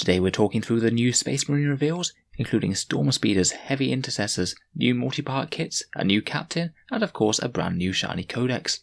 Today we're talking through the new Space Marine reveals, including Storm Speeders, Heavy Intercessors, new multi-part kits, a new captain, and of course a brand new shiny Codex.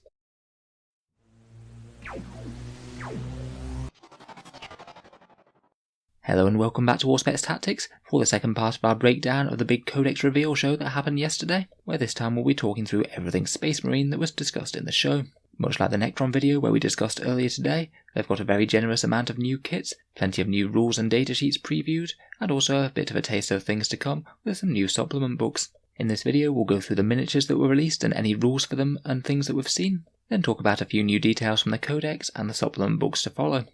Hello and welcome back to Auspex Tactics for the second part of our breakdown of the big Codex reveal show that happened yesterday, where this time we'll be talking through everything Space Marine that was discussed in the show. Much like the Nectron video where we discussed earlier today, they've got a very generous amount of new kits, plenty of new rules and datasheets previewed, and also a bit of a taste of things to come with some new supplement books. In this video we'll go through the miniatures that were released and any rules for them and things that we've seen, then talk about a few new details from the Codex and the supplement books to follow.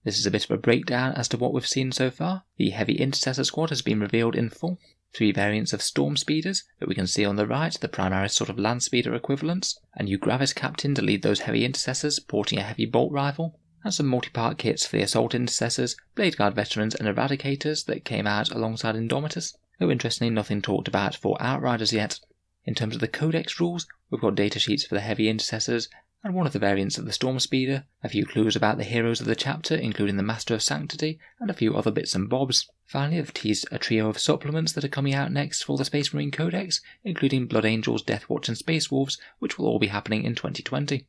This is a bit of a breakdown as to what we've seen so far. The Heavy Intercessor squad has been revealed in full. 3 variants of Storm Speeders that we can see on the right, the Primaris sort of Land Speeder equivalents. A new Gravis Captain to lead those Heavy Intercessors, sporting a heavy bolt rifle. And some multi-part kits for the Assault Intercessors, Blade Guard Veterans and Eradicators that came out alongside Indomitus. Though interestingly nothing talked about for Outriders yet. In terms of the Codex rules, we've got datasheets for the Heavy Intercessors, and one of the variants of the Storm Speeder, a few clues about the heroes of the chapter including the Master of Sanctity, and a few other bits and bobs. Finally, I've teased a trio of supplements that are coming out next for the Space Marine Codex, including Blood Angels, Deathwatch and Space Wolves, which will all be happening in 2020.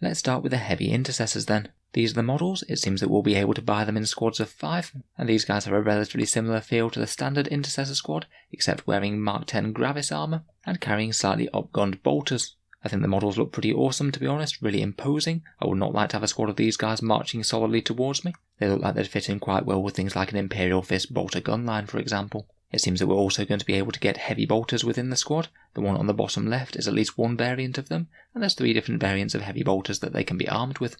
Let's start with the Heavy Intercessors then. These are the models. It seems that we'll be able to buy them in squads of 5, and these guys have a relatively similar feel to the standard Intercessor squad, except wearing Mark 10 Gravis armor and carrying slightly upgunned bolters. I think the models look pretty awesome, to be honest, really imposing. I would not like to have a squad of these guys marching solidly towards me. They look like they'd fit in quite well with things like an Imperial Fist bolter gun line, for example. It seems that we're also going to be able to get heavy bolters within the squad. The one on the bottom left is at least one variant of them, and there's 3 different variants of heavy bolters that they can be armed with.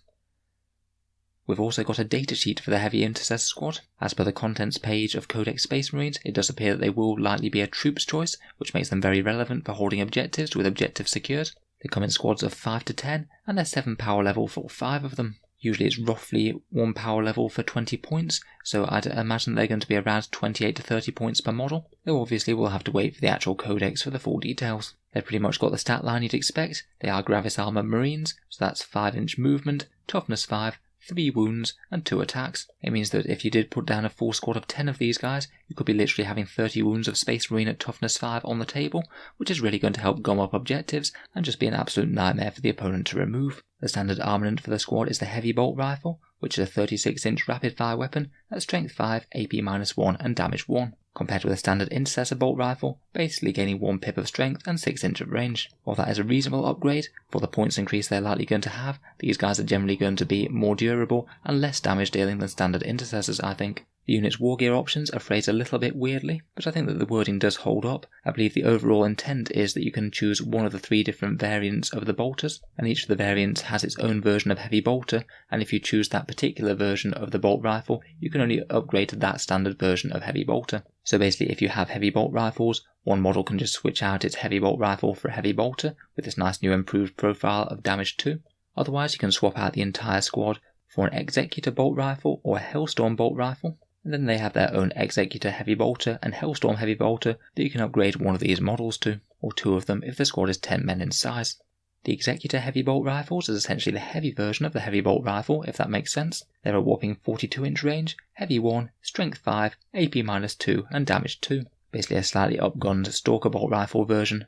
We've also got a datasheet for the Heavy Intercessor squad. As per the contents page of Codex Space Marines, it does appear that they will likely be a troops choice, which makes them very relevant for holding objectives with objectives secured. They come in squads of 5 to 10, and they're 7 power level for 5 of them. Usually it's roughly 1 power level for 20 points, so I'd imagine they're going to be around 28 to 30 points per model, though obviously we'll have to wait for the actual Codex for the full details. They've pretty much got the stat line you'd expect. They are Gravis Armor Marines, so that's 5-inch movement, toughness 5, 3 wounds, and 2 attacks. It means that if you did put down a full squad of 10 of these guys, you could be literally having 30 wounds of Space Marine at toughness 5 on the table, which is really going to help gum up objectives and just be an absolute nightmare for the opponent to remove. The standard armament for the squad is the Heavy Bolt Rifle, which is a 36-inch rapid-fire weapon at strength 5, AP-1 and damage 1. Compared with a standard Intercessor bolt rifle, basically gaining 1 pip of strength and 6 inch of range. While that is a reasonable upgrade, for the points increase they're likely going to have, these guys are generally going to be more durable and less damage dealing than standard Intercessors, I think. The unit's war gear options are phrased a little bit weirdly, but I think that the wording does hold up. I believe the overall intent is that you can choose one of the 3 different variants of the bolters, and each of the variants has its own version of heavy bolter, and if you choose that particular version of the bolt rifle, you can only upgrade to that standard version of heavy bolter. So basically if you have heavy bolt rifles, one model can just switch out its heavy bolt rifle for a heavy bolter with this nice new improved profile of damage 2. Otherwise you can swap out the entire squad for an Executor bolt rifle or a Hellstorm bolt rifle. And then they have their own Executor Heavy Bolter and Hellstorm Heavy Bolter that you can upgrade one of these models to, or 2 of them if the squad is 10 men in size. The Executor Heavy Bolt Rifles is essentially the heavy version of the Heavy Bolt Rifle, if that makes sense. They're a whopping 42-inch range, heavy 1, strength 5, AP-2 and damage 2. Basically a slightly upgunned Stalker Bolt Rifle version.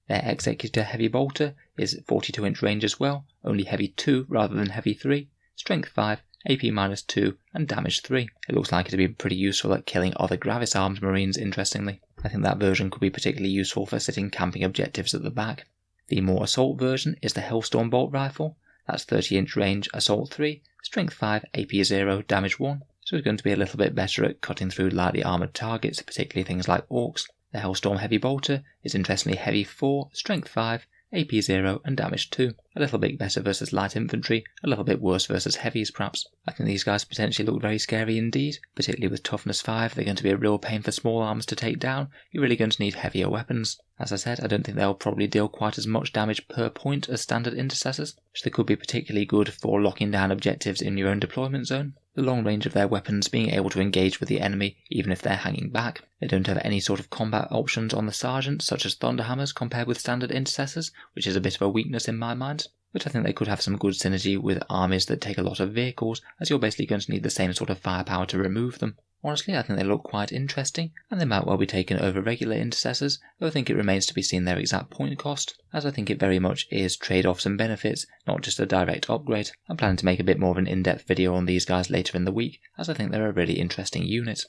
Their Executor Heavy Bolter is 42-inch range as well, only heavy 2 rather than heavy 3, strength 5, AP-2 and damage 3. It looks like it'd be pretty useful at killing other Gravis armed Marines, interestingly. I think that version could be particularly useful for sitting camping objectives at the back. The more assault version is the Hellstorm Bolt Rifle. That's 30-inch range, assault 3, strength 5, AP-0, damage 1. So it's going to be a little bit better at cutting through lightly armoured targets, particularly things like orcs. The Hellstorm Heavy Bolter is interestingly heavy 4, strength 5, AP-0 and damage 2. A little bit better versus light infantry, a little bit worse versus heavies perhaps. I think these guys potentially look very scary indeed, particularly with toughness 5, they're going to be a real pain for small arms to take down. You're really going to need heavier weapons. As I said, I don't think they'll probably deal quite as much damage per point as standard Intercessors, so they could be particularly good for locking down objectives in your own deployment zone. The long range of their weapons being able to engage with the enemy even if they're hanging back. They don't have any sort of combat options on the Sergeant, such as Thunderhammers compared with standard Intercessors, which is a bit of a weakness in my mind. but I think they could have some good synergy with armies that take a lot of vehicles, as you're basically going to need the same sort of firepower to remove them. Honestly, I think they look quite interesting, and they might well be taken over regular intercessors, though I think it remains to be seen their exact point cost, as I think it very much is trade-offs and benefits, not just a direct upgrade. I'm planning to make a bit more of an in-depth video on these guys later in the week, as I think they're a really interesting unit.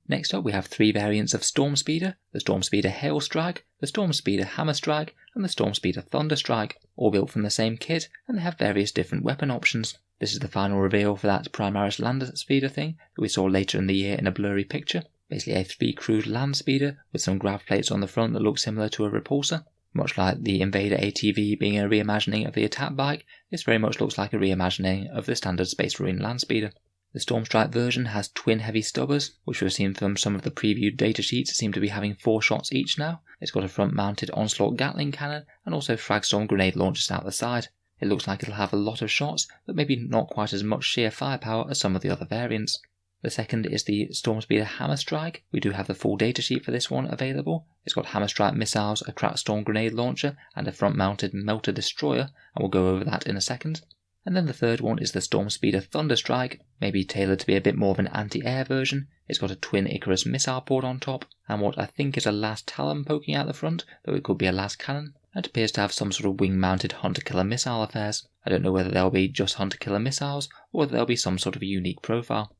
Next up we have 3 variants of Stormspeeder, the Stormspeeder Hailstrike, the Stormspeeder Hammerstrike, and the Stormspeeder Thunderstrike, all built from the same kit, and they have various different weapon options. This is the final reveal for that Primaris Land Speeder thing that we saw later in the year in a blurry picture. Basically a 3-crewed land speeder with some grav plates on the front that look similar to a repulsor. Much like the Invader ATV being a reimagining of the attack bike, this very much looks like a reimagining of the standard Space Marine land speeder. The Stormstrike version has twin heavy stubbers, which we've seen from some of the previewed datasheets seem to be having 4 shots each now. It's got a front mounted Onslaught Gatling cannon and also Fragstorm grenade launchers out the side. It looks like it'll have a lot of shots, but maybe not quite as much sheer firepower as some of the other variants. The second is the Stormspeeder Hammerstrike. We do have the full datasheet for this one available. It's got Hammerstrike missiles, a Crackstorm grenade launcher, and a front-mounted Melter Destroyer, and we'll go over that in a second. And then the third one is the Stormspeeder Thunderstrike, maybe tailored to be a bit more of an anti-air version. It's got a twin Icarus missile port on top, and what I think is a last Talon poking out the front, though it could be a last cannon. It appears to have some sort of wing-mounted hunter-killer missile affairs. I don't know whether they'll be just hunter-killer missiles, or whether they'll be some sort of unique profile.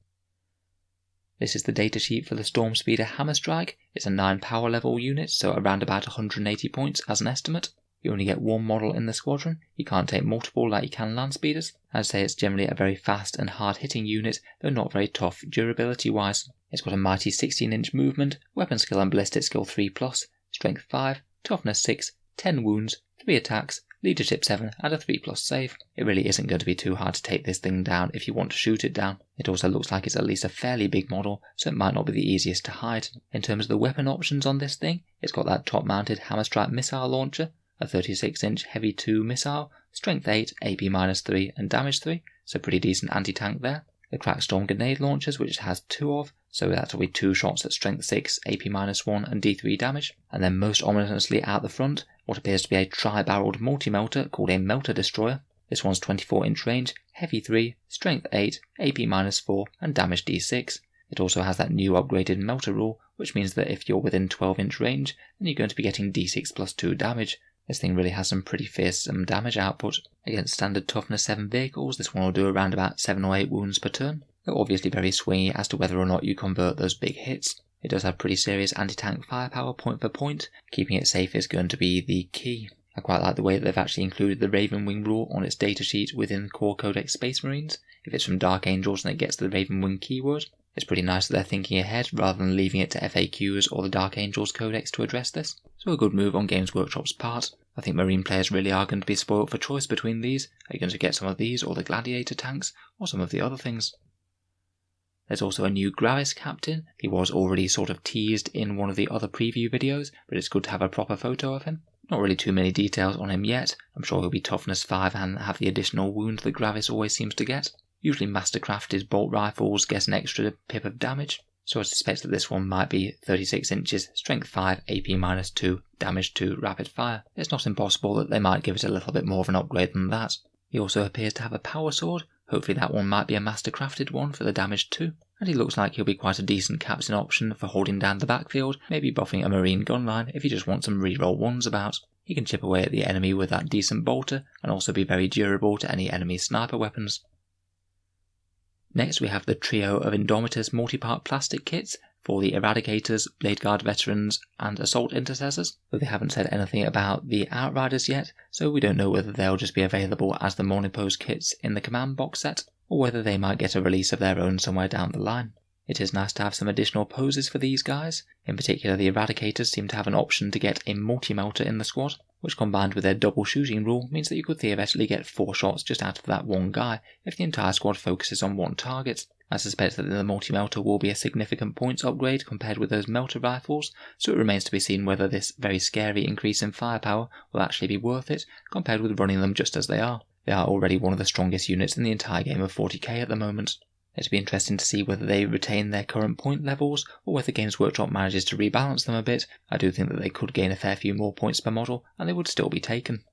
This is the datasheet for the Stormspeeder Hammerstrike. It's a 9 power level unit, so around about 180 points as an estimate. You only get 1 model in the squadron, you can't take multiple like you can land speeders. I'd say it's generally a very fast and hard hitting unit, though not very tough durability wise. It's got a mighty 16-inch movement, weapon skill and ballistic skill 3+, strength 5, toughness 6, 10 wounds, 3 attacks, leadership 7 and a 3+ save. It really isn't going to be too hard to take this thing down if you want to shoot it down. It also looks like it's at least a fairly big model, so it might not be the easiest to hide. In terms of the weapon options on this thing, it's got that top mounted Hammerstrike missile launcher, a 36-inch Heavy 2 missile, strength 8, AP-3 and damage 3, so pretty decent anti-tank there. The Crackstorm grenade launchers, which it has 2 of, so that'll be 2 shots at strength 6, AP-1 and D3 damage. And then most ominously out the front, what appears to be a tri-barreled multi-melter called a Melter Destroyer. This one's 24-inch range, Heavy 3, strength 8, AP-4 and damage D6. It also has that new upgraded melter rule, which means that if you're within 12-inch range, then you're going to be getting D6 plus 2 damage. This thing really has some pretty fearsome damage output. Against standard toughness 7 vehicles, this one will do around about 7 or 8 wounds per turn. They're obviously very swingy as to whether or not you convert those big hits. It does have pretty serious anti-tank firepower point for point. Keeping it safe is going to be the key. I quite like the way that they've actually included the Raven Wing rule on its datasheet within Core Codex Space Marines. If it's from Dark Angels and it gets the Raven Wing keyword, it's pretty nice that they're thinking ahead rather than leaving it to FAQs or the Dark Angels Codex to address this. So a good move on Games Workshop's part. I think Marine players really are going to be spoilt for choice between these. Are you going to get some of these or the Gladiator tanks or some of the other things? There's also a new Gravis Captain. He was already sort of teased in one of the other preview videos, but it's good to have a proper photo of him. Not really too many details on him yet. I'm sure he'll be toughness 5 and have the additional wound that Gravis always seems to get. Usually mastercrafted bolt rifles get an extra pip of damage, so I suspect that this one might be 36 inches, strength 5, AP-2, damage 2, rapid fire. It's not impossible that they might give it a little bit more of an upgrade than that. He also appears to have a power sword. Hopefully that one might be a mastercrafted one for the damage 2. And he looks like he'll be quite a decent captain option for holding down the backfield, maybe buffing a marine gunline if you just want some reroll 1s about. He can chip away at the enemy with that decent bolter, and also be very durable to any enemy sniper weapons. Next we have the trio of Indomitus Multi-Part plastic kits for the Eradicators, Blade Guard Veterans and Assault Intercessors, but they haven't said anything about the Outriders yet, so we don't know whether they'll just be available as the Morning Post kits in the Command box set, or whether they might get a release of their own somewhere down the line. It is nice to have some additional poses for these guys. In particular, the Eradicators seem to have an option to get a multi-melter in the squad, which combined with their double shooting rule means that you could theoretically get 4 shots just out of that one guy if the entire squad focuses on one target. I suspect that the multi-melter will be a significant points upgrade compared with those melter rifles, so it remains to be seen whether this very scary increase in firepower will actually be worth it compared with running them just as they are. They are already one of the strongest units in the entire game of 40k at the moment. It'll be interesting to see whether they retain their current point levels, or whether Games Workshop manages to rebalance them a bit. I do think that they could gain a fair few more points per model, and they would still be taken.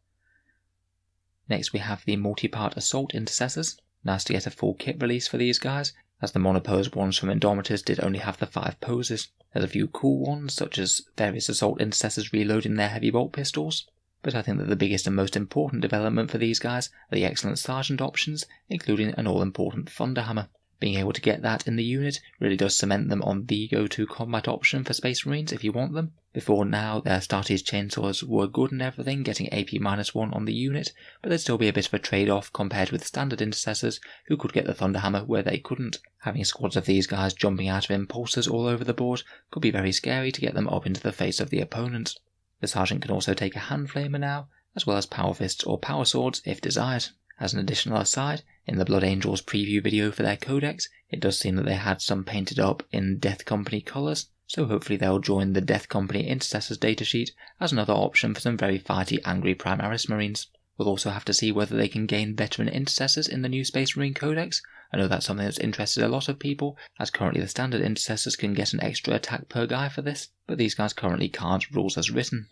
Next we have the multi-part assault intercessors. Nice to get a full kit release for these guys, as the monopose ones from Indomitus did only have the 5 poses. There's a few cool ones, such as various assault intercessors reloading their heavy bolt pistols, but I think that the biggest and most important development for these guys are the excellent sergeant options, including an all-important Thunderhammer. Being able to get that in the unit really does cement them on the go-to combat option for Space Marines if you want them. Before now, their Astartes chainsaws were good and everything, getting AP-1 on the unit, but there'd still be a bit of a trade-off compared with standard intercessors who could get the Thunderhammer where they couldn't. Having squads of these guys jumping out of impulsors all over the board could be very scary to get them up into the face of the opponent. The Sergeant can also take a hand flamer now, as well as power fists or power swords if desired. As an additional aside, in the Blood Angels preview video for their Codex, it does seem that they had some painted up in Death Company colours, so hopefully they'll join the Death Company Intercessors datasheet as another option for some very fighty, angry Primaris Marines. We'll also have to see whether they can gain veteran Intercessors in the new Space Marine Codex. I know that's something that's interested a lot of people, as currently the standard Intercessors can get an extra attack per guy for this, but these guys currently can't, rules as written.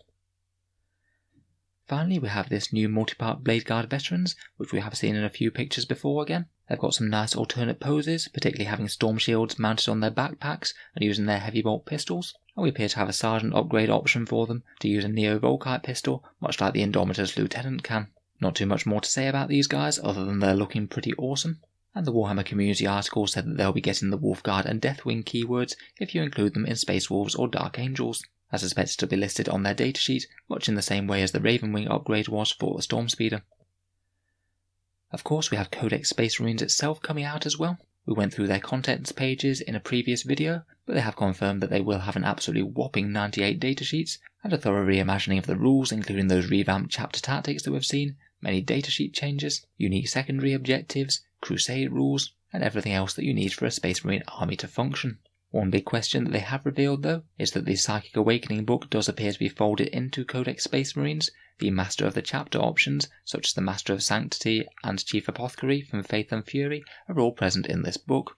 Finally, we have this new multi-part Blade Guard veterans, which we have seen in a few pictures before again. They've got some nice alternate poses, particularly having storm shields mounted on their backpacks and using their heavy bolt pistols. And we appear to have a sergeant upgrade option for them to use a Neo-Volkite pistol, much like the Indomitus Lieutenant can. Not too much more to say about these guys, other than they're looking pretty awesome. And the Warhammer community article said that they'll be getting the Wolfguard and Deathwing keywords if you include them in Space Wolves or Dark Angels. As expected to be listed on their datasheet, much in the same way as the Ravenwing upgrade was for the Stormspeeder. Of course, we have Codex Space Marines itself coming out as well. We went through their contents pages in a previous video, but they have confirmed that they will have an absolutely whopping 98 datasheets, and a thorough reimagining of the rules, including those revamped chapter tactics that we've seen, many datasheet changes, unique secondary objectives, crusade rules, and everything else that you need for a Space Marine army to function. One big question that they have revealed though is that the Psychic Awakening book does appear to be folded into Codex Space Marines. The Master of the Chapter options, such as the Master of Sanctity and Chief Apothecary from Faith and Fury, are all present in this book.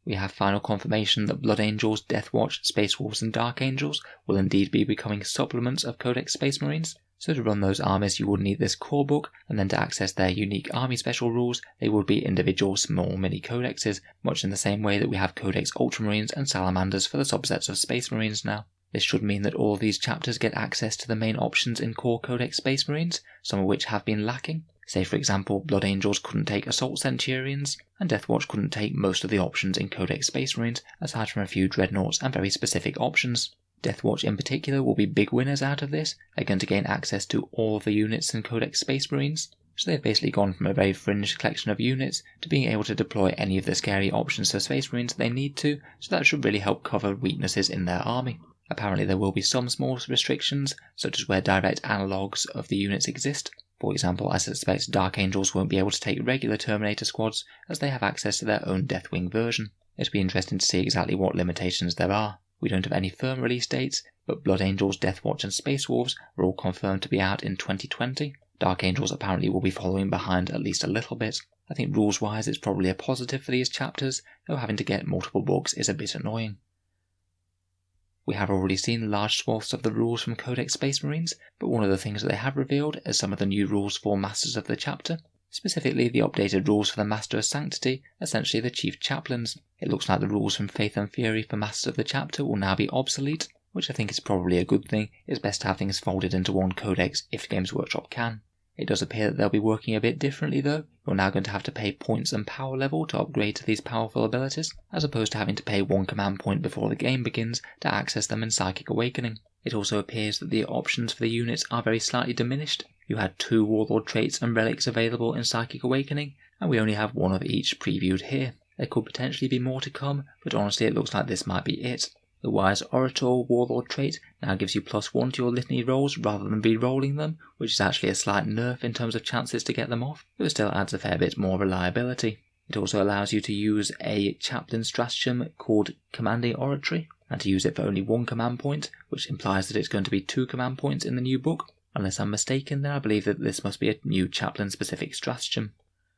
We have final confirmation that Blood Angels, Death Watch, Space Wolves and Dark Angels will indeed be becoming supplements of Codex Space Marines. So to run those armies you would need this core book, and then to access their unique army special rules they would be individual small mini codexes, much in the same way that we have Codex Ultramarines and Salamanders for the subsets of Space Marines now. This should mean that all of these chapters get access to the main options in core Codex Space Marines, some of which have been lacking. Say for example, Blood Angels couldn't take Assault Centurions, and Death Watch couldn't take most of the options in Codex Space Marines, aside from a few Dreadnoughts and very specific options. Death Watch in particular will be big winners out of this. They're going to gain access to all of the units in Codex Space Marines, so they've basically gone from a very fringe collection of units to being able to deploy any of the scary options for Space Marines they need to, so that should really help cover weaknesses in their army. Apparently there will be some small restrictions, such as where direct analogues of the units exist. For example, I suspect Dark Angels won't be able to take regular Terminator squads, as they have access to their own Deathwing version. It'll be interesting to see exactly what limitations there are. We don't have any firm release dates, but Blood Angels, Death Watch and Space Wolves are all confirmed to be out in 2020. Dark Angels apparently will be following behind at least a little bit. I think rules wise it's probably a positive for these chapters, though having to get multiple books is a bit annoying. We have already seen large swaths of the rules from Codex Space Marines, but one of the things that they have revealed is some of the new rules for Masters of the Chapter. Specifically the updated rules for the Master of Sanctity, essentially the Chief Chaplains. It looks like the rules from Faith and Fury for Masters of the Chapter will now be obsolete, which I think is probably a good thing. It's best to have things folded into one codex if Games Workshop can. It does appear that they'll be working a bit differently though. You're now going to have to pay points and power level to upgrade to these powerful abilities, as opposed to having to pay one command point before the game begins to access them in Psychic Awakening. It also appears that the options for the units are very slightly diminished. You had 2 Warlord traits and relics available in Psychic Awakening, and we only have 1 of each previewed here. There could potentially be more to come, but honestly it looks like this might be it. The Wise Orator Warlord trait now gives you +1 to your litany rolls rather than re-rolling them, which is actually a slight nerf in terms of chances to get them off, but it still adds a fair bit more reliability. It also allows you to use a chaplain stratagem called Commanding Oratory, and to use it for only 1 command point, which implies that it's going to be 2 command points in the new book. Unless I'm mistaken, then I believe that this must be a new chaplain-specific stratagem.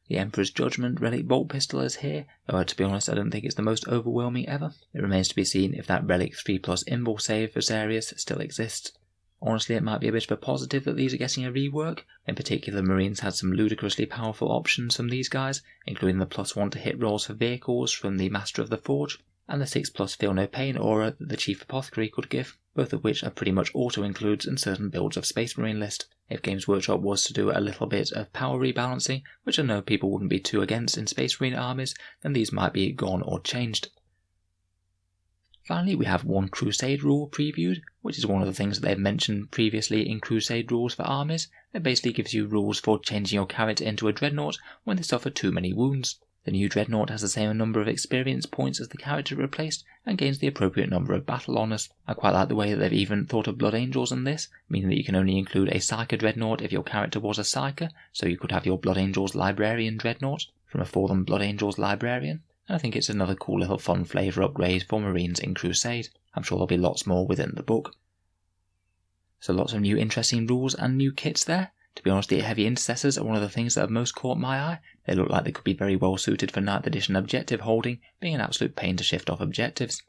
The Emperor's Judgment Relic Bolt Pistol is here, though to be honest I don't think it's the most overwhelming ever. It remains to be seen if that Relic 3+ Invul save for Xarius still exists. Honestly, it might be a bit of a positive that these are getting a rework. In particular, Marines had some ludicrously powerful options from these guys, including the +1 to hit rolls for vehicles from the Master of the Forge, and the 6+ Feel No Pain aura that the Chief Apothecary could give, both of which are pretty much auto-includes in certain builds of Space Marine list. If Games Workshop was to do a little bit of power rebalancing, which I know people wouldn't be too against in Space Marine armies, then these might be gone or changed. Finally, we have one Crusade rule previewed, which is one of the things that they've mentioned previously in Crusade rules for armies. It basically gives you rules for changing your character into a Dreadnought when they suffer too many wounds. The new Dreadnought has the same number of experience points as the character replaced and gains the appropriate number of battle honours. I quite like the way that they've even thought of Blood Angels in this, meaning that you can only include a Psyker Dreadnought if your character was a Psyker, so you could have your Blood Angels Librarian Dreadnought from a Fallen Blood Angels Librarian. And I think it's another cool little fun flavour upgrade for Marines in Crusade. I'm sure there'll be lots more within the book. So lots of new interesting rules and new kits there. To be honest, the heavy intercessors are one of the things that have most caught my eye. They look like they could be very well suited for 9th edition objective holding, being an absolute pain to shift off objectives.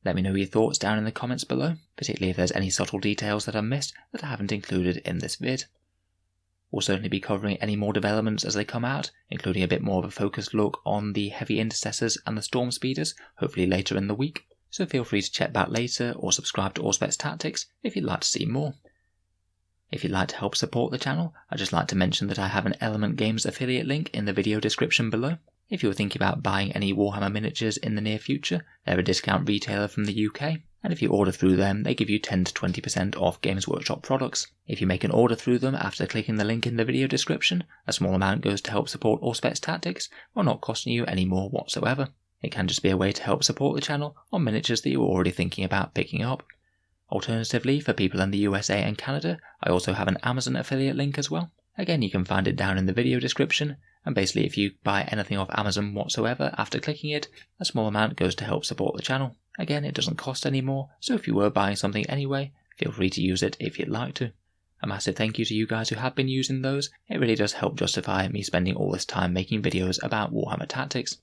Let me know your thoughts down in the comments below, particularly if there's any subtle details that I missed that I haven't included in this vid. We'll certainly be covering any more developments as they come out, including a bit more of a focused look on the heavy intercessors and the storm speeders, hopefully later in the week, so feel free to check back later or subscribe to Auspex Tactics if you'd like to see more. If you'd like to help support the channel, I'd just like to mention that I have an Element Games affiliate link in the video description below. If you're thinking about buying any Warhammer miniatures in the near future, they're a discount retailer from the UK, and if you order through them, they give you 10 to 20% off Games Workshop products. If you make an order through them after clicking the link in the video description, a small amount goes to help support Auspex Tactics, while not costing you any more whatsoever. It can just be a way to help support the channel on miniatures that you're already thinking about picking up. Alternatively, for people in the USA and Canada, I also have an Amazon affiliate link as well. Again, you can find it down in the video description, and basically if you buy anything off Amazon whatsoever after clicking it, a small amount goes to help support the channel. Again, it doesn't cost any more, so if you were buying something anyway, feel free to use it if you'd like to. A massive thank you to you guys who have been using those. It really does help justify me spending all this time making videos about Warhammer Tactics.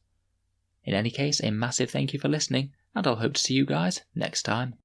In any case, a massive thank you for listening, and I'll hope to see you guys next time.